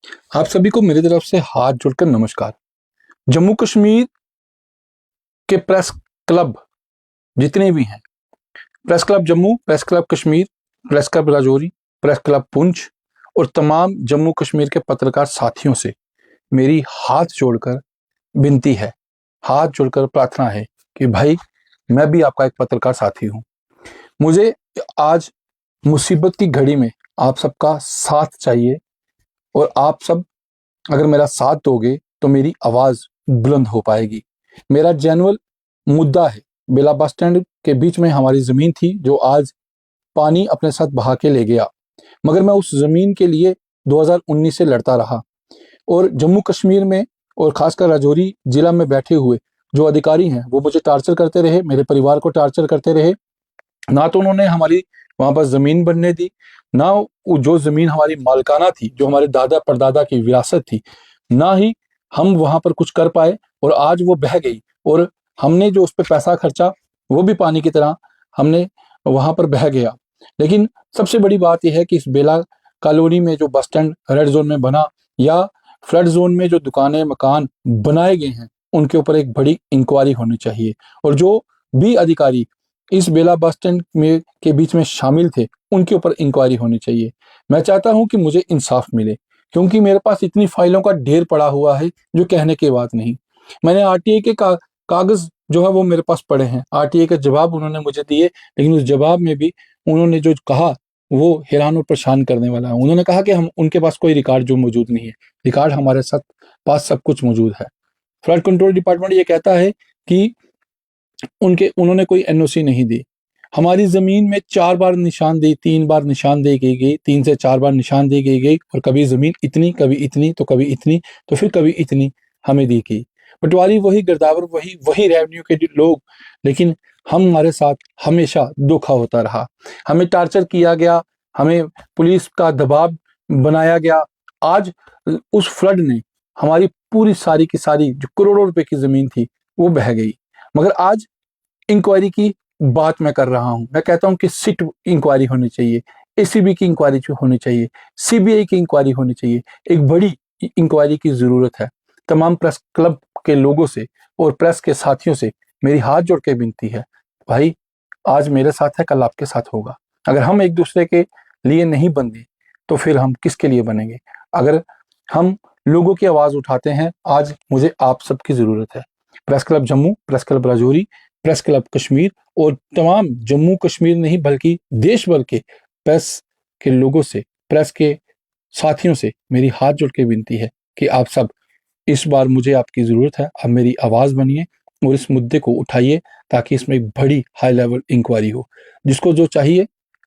आप सभी को मेरी तरफ से हाथ जोड़कर नमस्कार। जम्मू कश्मीर के प्रेस क्लब जितने भी हैं, press club Jammu, press club Kashmir, press club Rajouri, press club Poonch और तमाम जम्मू कश्मीर के पत्रकार साथियों से मेरी हाथ जोड़कर विनती है, हाथ जोड़कर प्रार्थना है कि भाई मैं भी आपका एक पत्रकार साथी हूँ। मुझे आज मुसीबत की घड़ी में आप सबका साथ चाहिए और आप सब अगर मेरा साथ दोगे तो मेरी आवाज़ बुलंद हो पाएगी। मेरा जेन्युइन मुद्दा है, बेला बस स्टैंड के बीच में हमारी ज़मीन थी जो आज पानी अपने साथ बहा के ले गया, मगर मैं उस ज़मीन के लिए 2019 से लड़ता रहा और जम्मू कश्मीर में और ख़ासकर राजौरी ज़िला में बैठे हुए जो अधिकारी हैं वो मुझे टार्चर करते रहे, मेरे परिवार को टार्चर करते रहे। ना तो उन्होंने हमारी वहाँ पर ज़मीन बनने दी, ना वो जो ज़मीन हमारी मालिकाना थी, जो हमारे दादा परदादा की विरासत थी, ना ही हम वहाँ पर कुछ कर पाए और आज वो बह गई और हमने जो उस पे पैसा खर्चा वो भी पानी की तरह हमने वहाँ पर बह गया। लेकिन सबसे बड़ी बात ये है कि इस बेला कॉलोनी में जो बस स्टैंड रेड जोन में बना या फ्लड जोन में जो दुकानें मकान बनाए गए हैं उनके ऊपर एक बड़ी इंक्वायरी होनी चाहिए और जो भी अधिकारी इस बेला बस स्टैंड में के बीच में शामिल थे उनके ऊपर इंक्वायरी होनी चाहिए। मैं चाहता हूं कि मुझे इंसाफ मिले क्योंकि मेरे पास इतनी फाइलों का ढेर पड़ा हुआ है जो कहने की बात नहीं। मैंने आरटीआई के कागज जो है वो मेरे पास पड़े हैं, आरटीआई के जवाब उन्होंने मुझे दिए, लेकिन उस जवाब में भी उन्होंने जो कहा वो हैरान और परेशान करने वाला है। उन्होंने कहा कि हम उनके पास कोई रिकॉर्ड जो मौजूद नहीं है, रिकॉर्ड हमारे साथ पास सब कुछ मौजूद है। फ्लड कंट्रोल डिपार्टमेंट ये कहता है कि उन्होंने कोई एनओसी नहीं दी। हमारी ज़मीन में 4 बार निशानदेही 3 बार निशानदेही की गई, 3 से 4 बार निशानदेही की गई और कभी ज़मीन इतनी, कभी इतनी, तो कभी इतनी, तो फिर कभी इतनी हमें दी गई। पटवारी वही, गिरदावर वही, वही रेवेन्यू के लोग, लेकिन हमारे साथ हमेशा धोखा होता रहा। हमें टार्चर किया गया, हमें पुलिस का दबाव बनाया गया। आज उस फ्लड ने हमारी पूरी सारी की सारी जो करोड़ों रुपए की ज़मीन थी, वो बह गई। मगर आज इंक्वायरी की बात मैं कर रहा हूं। मैं कहता हूं कि सिट इंक्वायरी होनी चाहिए, एसीबी की इंक्वायरी होनी चाहिए, सीबीआई की इंक्वायरी होनी चाहिए। एक बड़ी इंक्वायरी की जरूरत है। तमाम प्रेस क्लब के लोगों से और प्रेस के साथियों से मेरी हाथ जोड़ के विनती है, भाई आज मेरे साथ है, कल आपके साथ होगा। अगर हम एक दूसरे के लिए नहीं बने तो फिर हम किसके लिए बनेंगे? अगर हम लोगों की आवाज उठाते हैं, आज मुझे आप सबकी जरूरत है। Press club Jammu, press club Rajouri, press club Kashmir और तमाम जम्मू कश्मीर नहीं बल्कि देश भर के प्रेस के लोगों से, प्रेस के साथियों से मेरी हाथ जोड़ के विनती है कि आप सब इस बार मुझे आपकी ज़रूरत है। आप मेरी आवाज़ बनिए और इस मुद्दे को उठाइए ताकि इसमें एक बड़ी हाई लेवल इंक्वायरी हो। जिसको जो चाहिए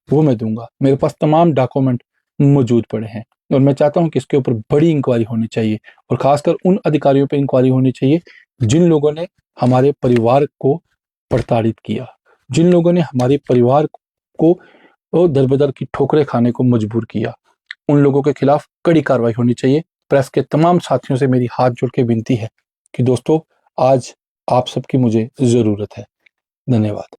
वो मैं दूंगा। मेरे पास तमाम डॉक्यूमेंट मौजूद पड़े हैं और मैं चाहता हूं कि इसके ऊपर बड़ी इंक्वायरी होनी चाहिए और खासकर उन अधिकारियों पर इंक्वायरी होनी चाहिए जिन लोगों ने हमारे परिवार को प्रताड़ित किया, जिन लोगों ने हमारे परिवार को दर-बदर की ठोकरें खाने को मजबूर किया। उन लोगों के खिलाफ कड़ी कार्रवाई होनी चाहिए। प्रेस के तमाम साथियों से मेरी हाथ जोड़ के विनती है कि दोस्तों आज आप सबकी मुझे ज़रूरत है। धन्यवाद।